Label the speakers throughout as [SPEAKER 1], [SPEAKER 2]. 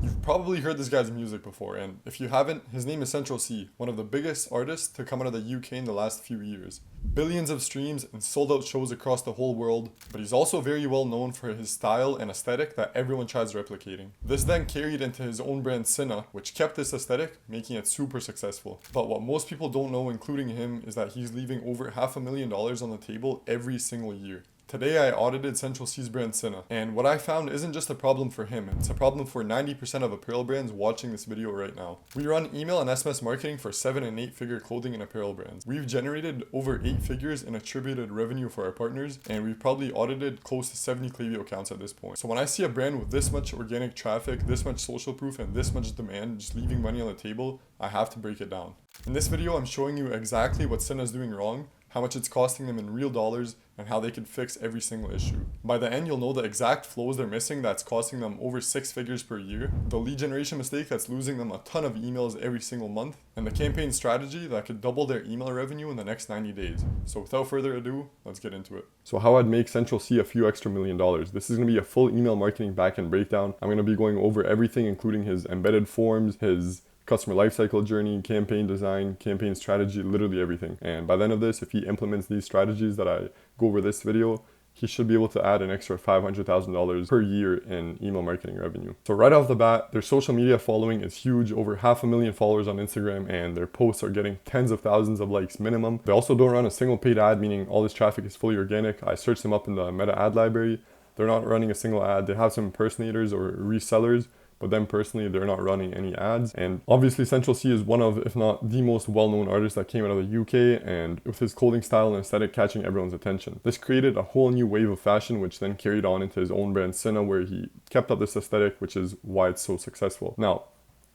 [SPEAKER 1] You've probably heard this guy's music before, and if you haven't, his name is Central C, one of the biggest artists to come out of the UK in the last few years. Billions of streams and sold out shows across the whole world, but he's also very well known for his style and aesthetic that everyone tries replicating. This then carried into his own brand Syna, which kept this aesthetic, making it super successful. But what most people don't know, including him, is that he's leaving over $500,000 on the table every single year. Today I audited Central C's brand Syna, and what I found isn't just a problem for him, it's a problem for 90% of apparel brands watching this video right now. We run email and SMS marketing for 7 and 8 figure clothing and apparel brands. We've generated over 8 figures in attributed revenue for our partners, and we've probably audited close to 70 Klaviyo accounts at this point. So when I see a brand with this much organic traffic, this much social proof, and this much demand just leaving money on the table, I have to break it down. In this video, I'm showing you exactly what Syna is doing wrong, how much it's costing them in real dollars, and how they can fix every single issue. By the end, you'll know the exact flows they're missing that's costing them over 6 figures per year, the lead generation mistake that's losing them a ton of emails every single month, and the campaign strategy that could double their email revenue in the next 90 days. So without further ado, let's get into it. So how I'd make Central C a few extra $1 million. This is going to be a full email marketing backend breakdown. I'm going to be going over everything, including his embedded forms, his customer lifecycle journey, campaign design, campaign strategy, literally everything. And by the end of this, if he implements these strategies that I go over this video, he should be able to add an extra $500,000 per year in email marketing revenue. So right off the bat, their social media following is huge, over 500,000 followers on Instagram, and their posts are getting tens of thousands of likes minimum. They also don't run a single paid ad, meaning all this traffic is fully organic. I searched them up in the meta ad library. They're not running a single ad. They have some impersonators or resellers, but them personally, they're not running any ads. And obviously Central C is one of, if not the most well-known artists that came out of the UK, and with his clothing style and aesthetic catching everyone's attention. This created a whole new wave of fashion, which then carried on into his own brand Syna, where he kept up this aesthetic, which is why it's so successful. Now,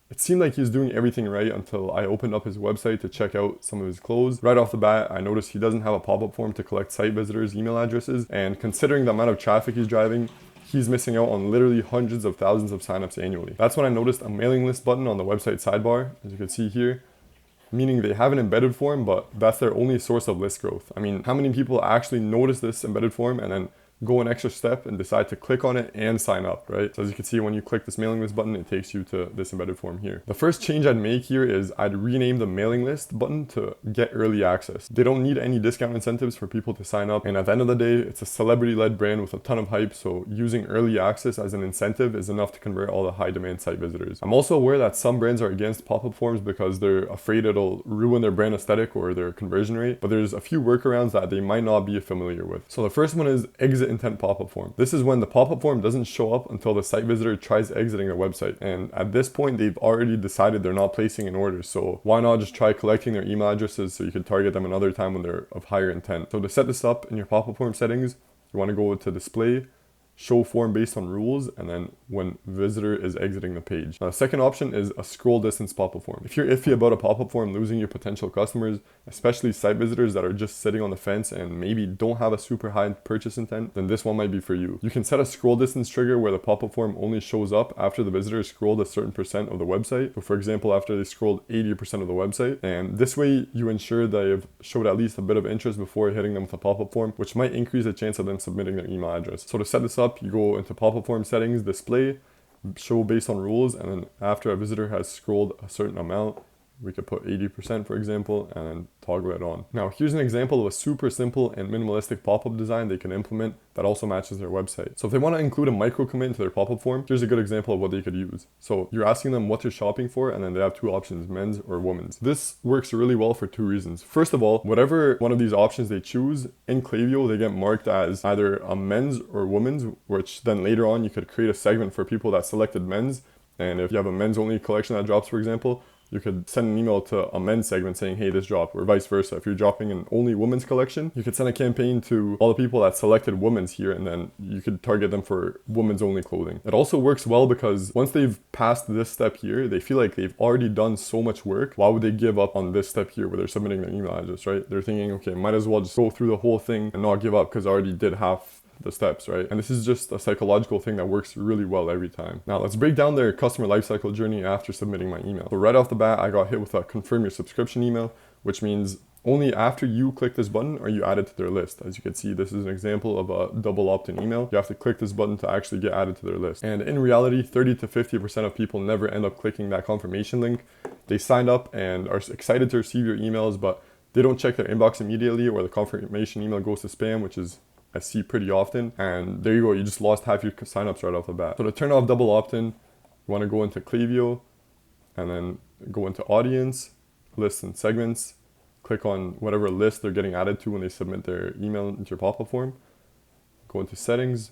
[SPEAKER 1] it seemed like he's doing everything right until I opened up his website to check out some of his clothes. Right off the bat, I noticed he doesn't have a pop-up form to collect site visitors' email addresses, and considering the amount of traffic he's driving, he's missing out on literally hundreds of thousands of signups annually. That's when I noticed a mailing list button on the website sidebar, as you can see here, meaning they have an embedded form, but that's their only source of list growth. I mean, how many people actually notice this embedded form and then go an extra step and decide to click on it and sign up, right? So as you can see, when you click this mailing list button, it takes you to this embedded form here. The first change I'd make here is I'd rename the mailing list button to get early access. They don't need any discount incentives for people to sign up. And at the end of the day, it's a celebrity-led brand with a ton of hype. So using early access as an incentive is enough to convert all the high demand site visitors. I'm also aware that some brands are against pop-up forms because they're afraid it'll ruin their brand aesthetic or their conversion rate. But there's a few workarounds that they might not be familiar with. So the first one is exit intent pop-up form. This is when the pop-up form doesn't show up until the site visitor tries exiting their website. And at this point, they've already decided they're not placing an order. So why not just try collecting their email addresses so you can target them another time when they're of higher intent. So to set this up in your pop-up form settings, you want to go to display, show form based on rules, and then when visitor is exiting the page. Now, the second option is a scroll distance pop-up form. If you're iffy about a pop-up form losing your potential customers, especially site visitors that are just sitting on the fence and maybe don't have a super high purchase intent, then this one might be for you. You can set a scroll distance trigger where the pop-up form only shows up after the visitor has scrolled a certain percent of the website. So for example, after they scrolled 80% of the website, and this way you ensure they've showed at least a bit of interest before hitting them with a pop-up form, which might increase the chance of them submitting their email address. So to set this up, you go into pop-up form settings, display, show based on rules, and then after a visitor has scrolled a certain amount, we could put 80% for example, and then toggle it on. Now here's an example of a super simple and minimalistic pop-up design they can implement that also matches their website. So if they want to include a micro commit into their pop-up form, here's a good example of what they could use. So you're asking them what they're shopping for, and then they have two options, men's or women's. This works really well for two reasons. First of all, whatever one of these options they choose, in Klaviyo they get marked as either a men's or women's, which then later on you could create a segment for people that selected men's. And if you have a men's only collection that drops, for example, you could send an email to a men's segment saying, hey, this dropped, or vice versa. If you're dropping an only women's collection, you could send a campaign to all the people that selected women's here, and then you could target them for women's only clothing. It also works well because once they've passed this step here, they feel like they've already done so much work. Why would they give up on this step here where they're submitting their email address, right? They're thinking, okay, might as well just go through the whole thing and not give up because I already did half the steps, right? And this is just a psychological thing that works really well every time. Now let's break down their customer lifecycle journey after submitting my email. So right off the bat, I got hit with a confirm your subscription email, which means Only after you click this button are you added to their list. As you can see, this is an example of a double opt-in email. You have to click this button to actually get added to their list. And in reality, 30 to 50% of people never end up clicking that confirmation link. They signed up and are excited to receive your emails, but they don't check their inbox immediately, or the confirmation email goes to spam, which is I see pretty often. And there you go, you just lost half your signups right off the bat. So to turn off double opt-in, you want to go into Klaviyo and then go into audience, lists and segments. Click on whatever list they're getting added to when they submit their email into your pop-up form. Go into settings,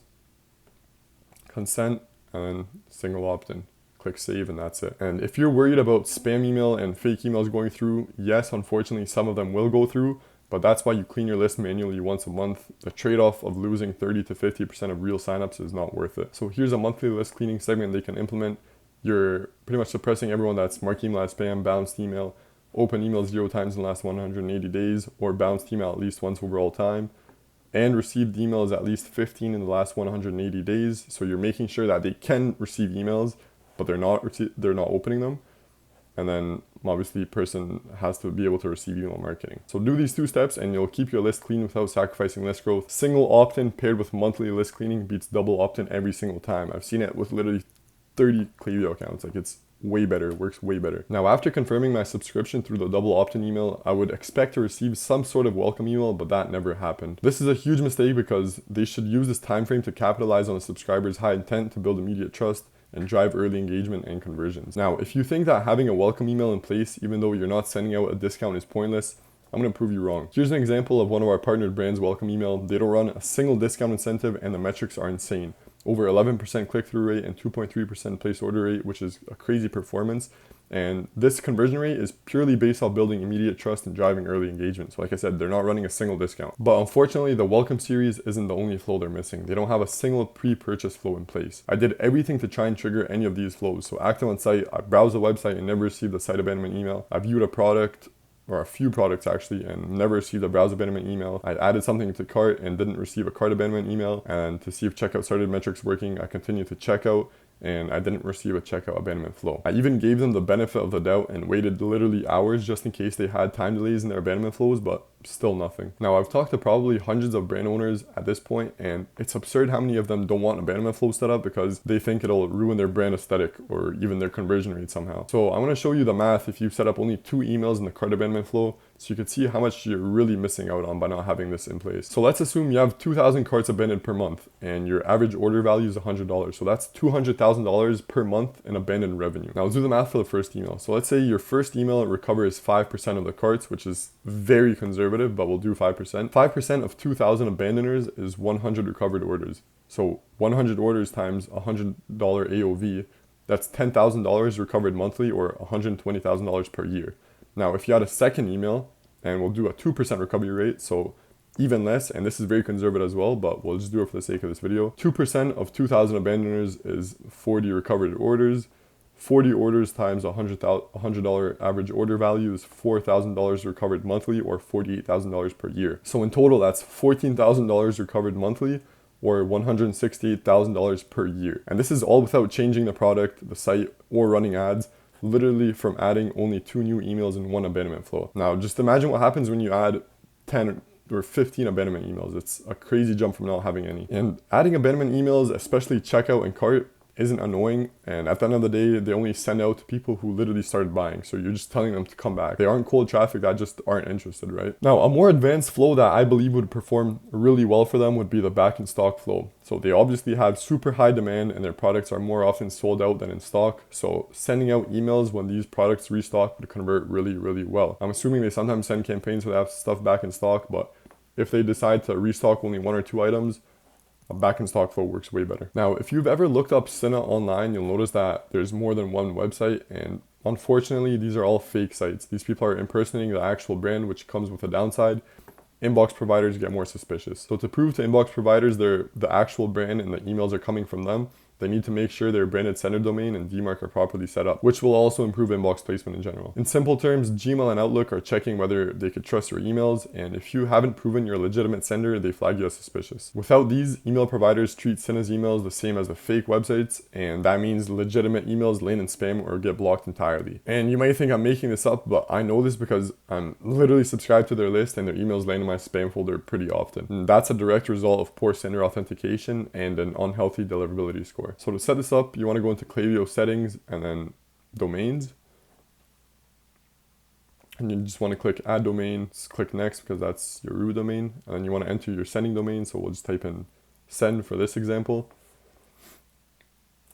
[SPEAKER 1] consent, and then single opt-in. Click save, and that's it. And if you're worried about spam email and fake emails going through, yes, unfortunately, some of them will go through, but that's why you clean your list manually once a month. The trade-off of losing 30 to 50% of real signups is not worth it. So here's a monthly list cleaning segment they can implement. You're pretty much suppressing everyone that's marked email as spam, bounced email, open email 0 times in the last 180 days, or bounced email at least once over all time, and received emails at least 15 in the last 180 days. So you're making sure that they can receive emails, but they're not opening them. And then obviously the person has to be able to receive email marketing. So do these 2 steps and you'll keep your list clean without sacrificing list growth. Single opt-in paired with monthly list cleaning beats double opt-in every single time. I've seen it with literally 30 Klaviyo accounts. Like, it's way better, it works way better. Now, after confirming my subscription through the double opt-in email, I would expect to receive some sort of welcome email, but that never happened. This is a huge mistake because they should use this time frame to capitalize on the subscriber's high intent to build immediate trust and drive early engagement and conversions. Now, if you think that having a welcome email in place, even though you're not sending out a discount, is pointless, I'm going to prove you wrong. Here's an example of one of our partnered brands' welcome email. They don't run a single discount incentive and the metrics are insane. Over 11% click-through rate and 2.3% place order rate, which is a crazy performance. And this conversion rate is purely based on building immediate trust and driving early engagement. So like I said, they're not running a single discount. But unfortunately, the welcome series isn't the only flow they're missing. They don't have a single pre-purchase flow in place. I did everything to try and trigger any of these flows. So active on site, I browsed the website and never received a site abandonment email. I viewed a product, or a few products actually, and never received a browse abandonment email. I added something to cart and didn't receive a cart abandonment email. And to see if checkout started metrics working, I continued to checkout and I didn't receive a checkout abandonment flow. I even gave them the benefit of the doubt and waited literally hours just in case they had time delays in their abandonment flows, but still nothing. Now, I've talked to probably hundreds of brand owners at this point, and it's absurd how many of them don't want abandonment flow set up because they think it'll ruin their brand aesthetic or even their conversion rate somehow. So I'm going to show you the math if you set up only 2 emails in the cart abandonment flow, so you can see how much you're really missing out on by not having this in place. So let's assume you have 2,000 carts abandoned per month and your average order value is $100. So that's $200,000 per month in abandoned revenue. Now let's do the math for the first email. So let's say your first email recovers 5% of the carts, which is very conservative, but we'll do 5%. 5% of 2,000 abandoners is 100 recovered orders. So 100 orders times $100 AOV, that's $10,000 recovered monthly, or $120,000 per year. Now, if you had a second email, and we'll do a 2% recovery rate, so even less, and this is very conservative as well, but we'll just do it for the sake of this video. 2% of 2,000 abandoners is 40 recovered orders. 40 orders times $100 average order value is $4,000 recovered monthly, or $48,000 per year. So in total, that's $14,000 recovered monthly, or $168,000 per year. And this is all without changing the product, the site, or running ads, literally from adding only 2 new emails in 1 abandonment flow. Now, just imagine what happens when you add 10 or 15 abandonment emails. It's a crazy jump from not having any. And adding abandonment emails, especially checkout and cart, isn't annoying, and at the end of the day, they only send out to people who literally started buying, so you're just telling them to come back. They aren't cold traffic that just aren't interested, right? Now, a more advanced flow that I believe would perform really well for them would be the back in stock flow. So they obviously have super high demand and their products are more often sold out than in stock, so sending out emails when these products restock would convert really, really well. I'm assuming they sometimes send campaigns where they have stuff back in stock, but if they decide to restock only 1 or 2 items, a back in stock flow works way better. Now, if you've ever looked up Syna online, you'll notice that there's more than one website, and unfortunately, these are all fake sites. These people are impersonating the actual brand, which comes with a downside. Inbox providers get more suspicious. So to prove to inbox providers they're the actual brand and the emails are coming from them, they need to make sure their branded sender domain and DMARC are properly set up, which will also improve inbox placement in general. In simple terms, Gmail and Outlook are checking whether they could trust your emails, and if you haven't proven you're a legitimate sender, they flag you as suspicious. Without these, email providers treat Syna's emails the same as the fake websites, and that means legitimate emails land in spam or get blocked entirely. And you might think I'm making this up, but I know this because I'm literally subscribed to their list and their emails land in my spam folder pretty often. And that's a direct result of poor sender authentication and an unhealthy deliverability score. So to set this up, you want to go into Klaviyo settings and then domains. And you just want to click add domain, click next because that's your root domain. And then you want to enter your sending domain. So we'll just type in send for this example.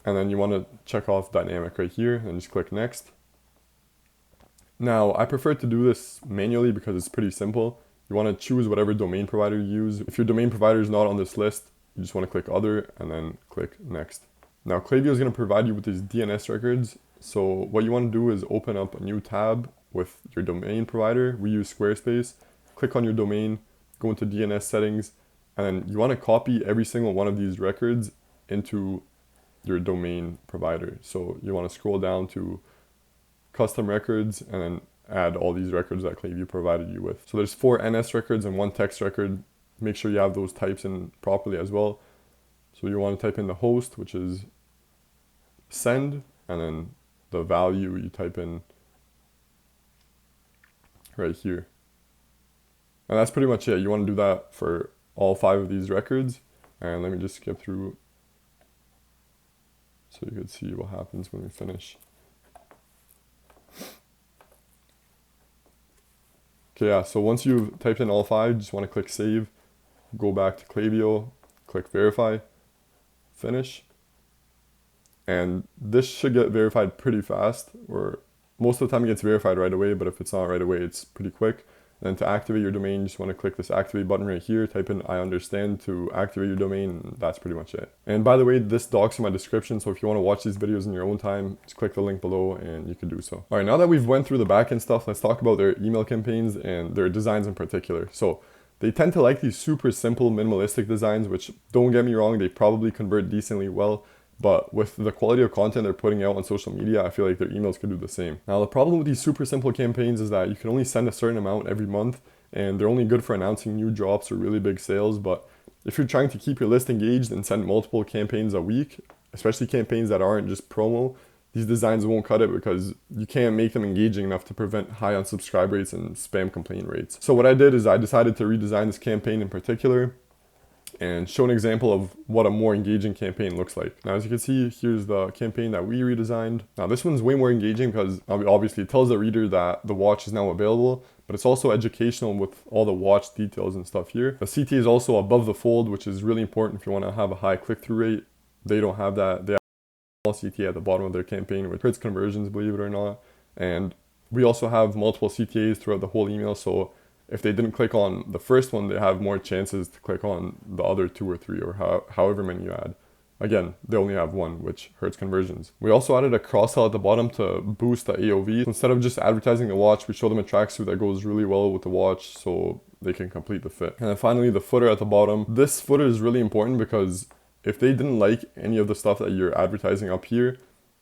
[SPEAKER 1] And then you want to check off dynamic right here and just click next. Now, I prefer to do this manually because it's pretty simple. You want to choose whatever domain provider you use. If your domain provider is not on this list, you just want to click other and then click next. Now, Klaviyo is going to provide you with these DNS records. So what you want to do is open up a new tab with your domain provider. We use Squarespace. Click on your domain, go into DNS settings, and then you want to copy every single one of these records into your domain provider. So you want to scroll down to custom records and then add all these records that Klaviyo provided you with. So there's 4 NS records and 1 text record. Make sure you have those types in properly as well. So you want to type in the host, which is send, and then the value you type in right here. And that's pretty much it. You want to do that for all 5 of these records. And let me just skip through so you can see what happens when we finish. Okay, yeah, so once you've typed in all 5, you just want to click save, go back to Klaviyo, click verify, finish. And this should get verified pretty fast, or most of the time it gets verified right away, but if it's not right away, it's pretty quick. And then to activate your domain, you just want to click this activate button right here, type in I understand to activate your domain, and that's pretty much it. And by the way, this doc's in my description, so if you want to watch these videos in your own time, just click the link below and you can do so. All right, now that we've went through the backend stuff, let's talk about their email campaigns and their designs in particular. So they tend to like these super simple, minimalistic designs, which, don't get me wrong, they probably convert decently well. But with the quality of content they're putting out on social media, I feel like their emails could do the same. Now, the problem with these super simple campaigns is that you can only send a certain amount every month, and they're only good for announcing new drops or really big sales. But if you're trying to keep your list engaged and send multiple campaigns a week, especially campaigns that aren't just promo, these designs won't cut it because you can't make them engaging enough to prevent high unsubscribe rates and spam complaint rates. So what I did is I decided to redesign this campaign in particular and show an example of what a more engaging campaign looks like. Now, as you can see, here's the campaign that we redesigned. Now, this one's way more engaging because obviously it tells the reader that the watch is now available, but it's also educational with all the watch details and stuff here. The CTA is also above the fold, which is really important if you want to have a high click-through rate. They don't have that. They have a small CTA at the bottom of their campaign, which hurts conversions, believe it or not. And we also have multiple CTAs throughout the whole email, so if they didn't click on the first one, they have more chances to click on the other 2 or 3 or however many you add. Again, they only have 1, which hurts conversions. We also added a cross-sell at the bottom to boost the AOV. So instead of just advertising the watch, we show them a tracksuit that goes really well with the watch so they can complete the fit. And then finally, the footer at the bottom. This footer is really important because if they didn't like any of the stuff that you're advertising up here,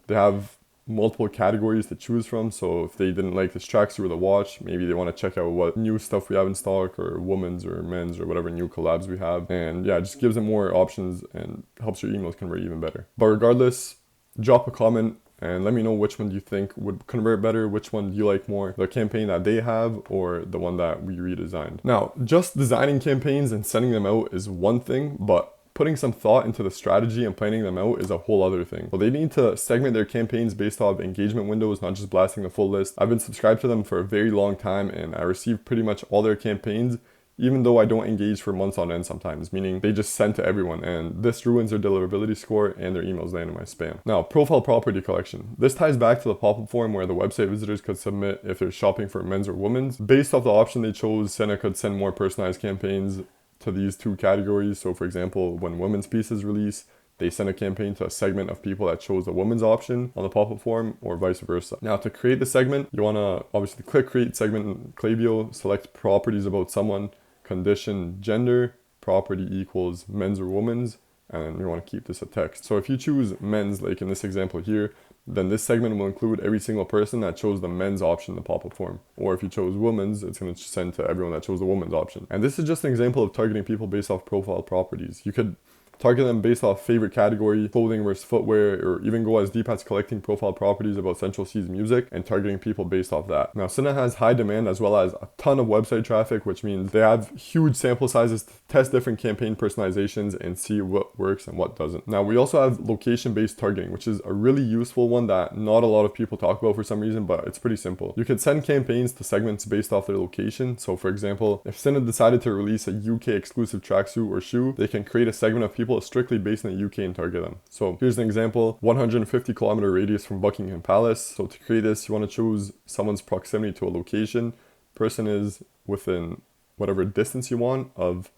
[SPEAKER 1] they have multiple categories to choose from. So if they didn't like this tracksuit or the watch, maybe they want to check out what new stuff we have in stock or women's or men's or whatever new collabs we have. And yeah, it just gives them more options and helps your emails convert even better. But regardless, drop a comment and let me know which one do you think would convert better, which one do you like more, the campaign that they have or the one that we redesigned. Now, just designing campaigns and sending them out is one thing, but putting some thought into the strategy and planning them out is a whole other thing. So they need to segment their campaigns based off engagement windows, not just blasting the full list. I've been subscribed to them for a very long time and I receive pretty much all their campaigns, even though I don't engage for months on end sometimes, meaning they just send to everyone, and this ruins their deliverability score and their emails land in my spam. Now, profile property collection. This ties back to the pop-up form where the website visitors could submit if they're shopping for men's or women's. Based off the option they chose, Syna could send more personalized campaigns to these 2 categories. So for example, when women's pieces release, they send a campaign to a segment of people that chose the women's option on the pop-up form or vice versa. Now to create the segment, you want to obviously click create segment in Klaviyo, select properties about someone, condition gender, property equals men's or women's, and you want to keep this a text. So if you choose men's, like in this example here, then this segment will include every single person that chose the men's option in the pop-up form. Or if you chose women's, it's going to send to everyone that chose the women's option. And this is just an example of targeting people based off profile properties. You could target them based off favorite category, clothing versus footwear, or even go as deep as collecting profile properties about Central C's music and targeting people based off that. Now, Syna has high demand as well as a ton of website traffic, which means they have huge sample sizes to test different campaign personalizations and see what works and what doesn't. Now, we also have location-based targeting, which is a really useful one that not a lot of people talk about for some reason, but it's pretty simple. You could send campaigns to segments based off their location. So for example, if Syna decided to release a UK exclusive tracksuit or shoe, they can create a segment of people strictly based in the UK and target them. So here's an example, 150-kilometer radius from Buckingham Palace. So to create this, you want to choose someone's proximity to a location. Person is within whatever distance you want of,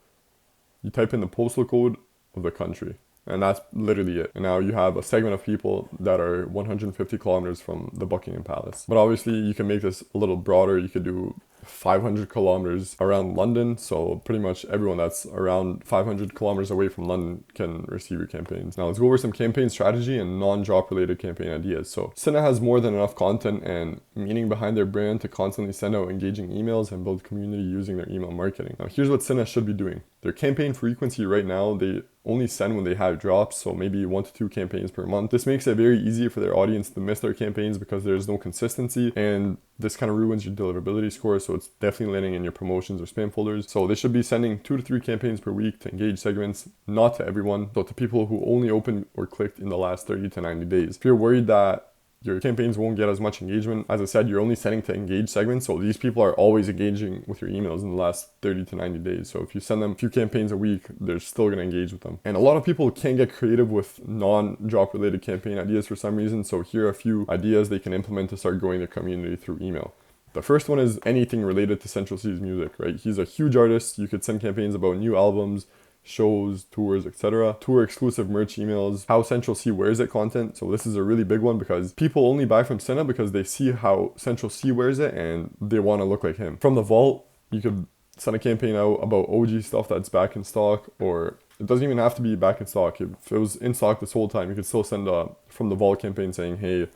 [SPEAKER 1] you type in the postal code of the country. And that's literally it. And now you have a segment of people that are 150 kilometers from the Buckingham Palace. But obviously you can make this a little broader. You could do 500 kilometers around London. So pretty much everyone that's around 500 kilometers away from London can receive your campaigns. Now let's go over some campaign strategy and non-drop related campaign ideas. So Syna has more than enough content and meaning behind their brand to constantly send out engaging emails and build community using their email marketing. Now here's what Syna should be doing. Their campaign frequency right now, they only send when they have drops, so maybe 1 to 2 campaigns per month. This makes it very easy for their audience to miss their campaigns because there's no consistency, and this kind of ruins your deliverability score, so it's definitely landing in your promotions or spam folders. So they should be sending 2 to 3 campaigns per week to engage segments, not to everyone, so to people who only opened or clicked in the last 30 to 90 days. If you're worried that your campaigns won't get as much engagement, as I said, you're only sending to engage segments, so these people are always engaging with your emails in the last 30 to 90 days. So if you send them a few campaigns a week, they're still going to engage with them. And a lot of people can't get creative with non-drop related campaign ideas for some reason, so here are a few ideas they can implement to start growing their community through email. The first one is anything related to Central C's music, right? He's a huge artist. You could send campaigns about new albums, shows, tours, etc. Tour exclusive merch emails, how Central C wears it content. So this is a really big one because people only buy from Syna because they see how Central C wears it and they want to look like him. From the vault, you could send a campaign out about OG stuff that's back in stock, or it doesn't even have to be back in stock. If it was in stock this whole time, you could still send a from the vault campaign saying, hey,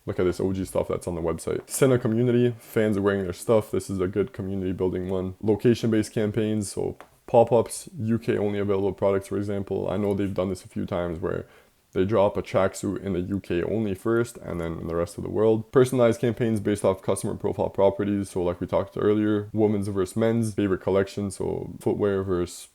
[SPEAKER 1] look at this OG stuff that's on the website. Syna community, fans are wearing their stuff. This is a good community building one. Location-based campaigns, so pop-ups, UK only available products, for example. I know they've done this a few times where they drop a tracksuit in the UK only first and then in the rest of the world. Personalized campaigns based off customer profile properties. So like we talked earlier, women's versus men's, favorite collection, so footwear versus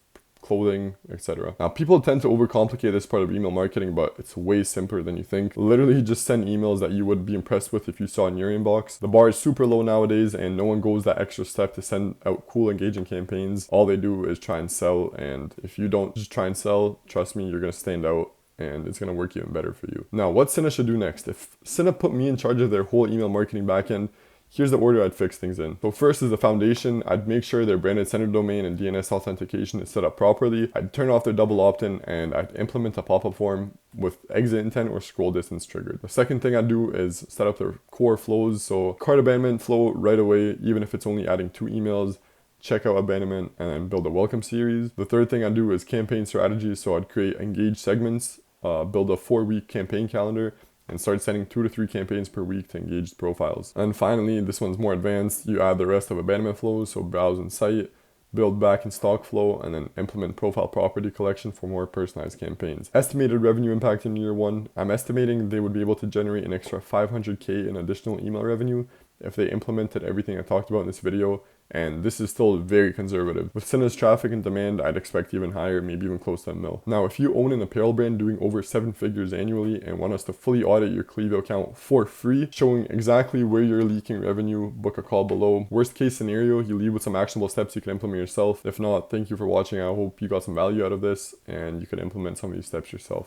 [SPEAKER 1] clothing, etc. Now, people tend to overcomplicate this part of email marketing, but it's way simpler than you think. Literally just send emails that you would be impressed with if you saw in your inbox. The bar is super low nowadays and no one goes that extra step to send out cool, engaging campaigns. All they do is try and sell, and if you don't just try and sell, trust me, you're going to stand out and it's going to work even better for you. Now, what Syna should do next? If Syna put me in charge of their whole email marketing backend, here's the order I'd fix things in. So first is the foundation. I'd make sure their branded center domain and DNS authentication is set up properly. I'd turn off their double opt-in and I'd implement a pop-up form with exit intent or scroll distance triggered. The second thing I'd do is set up their core flows. So cart abandonment flow right away, even if it's only adding 2 emails, checkout abandonment, and then build a welcome series. The third thing I'd do is campaign strategy. So I'd create engaged segments, build a 4-week campaign calendar, and start sending 2 to 3 campaigns per week to engaged profiles. And finally, this one's more advanced. You add the rest of abandonment flows, so browse and site, build back in stock flow, and then implement profile property collection for more personalized campaigns. Estimated revenue impact in year 1. I'm estimating they would be able to generate an extra $500K in additional email revenue if they implemented everything I talked about in this video. And this is still very conservative. With Syna's traffic and demand, I'd expect even higher, maybe even close to $1 million. Now, if you own an apparel brand doing over 7 figures annually and want us to fully audit your Clevo account for free, showing exactly where you're leaking revenue, book a call below. Worst case scenario, you leave with some actionable steps you can implement yourself. If not, thank you for watching. I hope you got some value out of this and you can implement some of these steps yourself.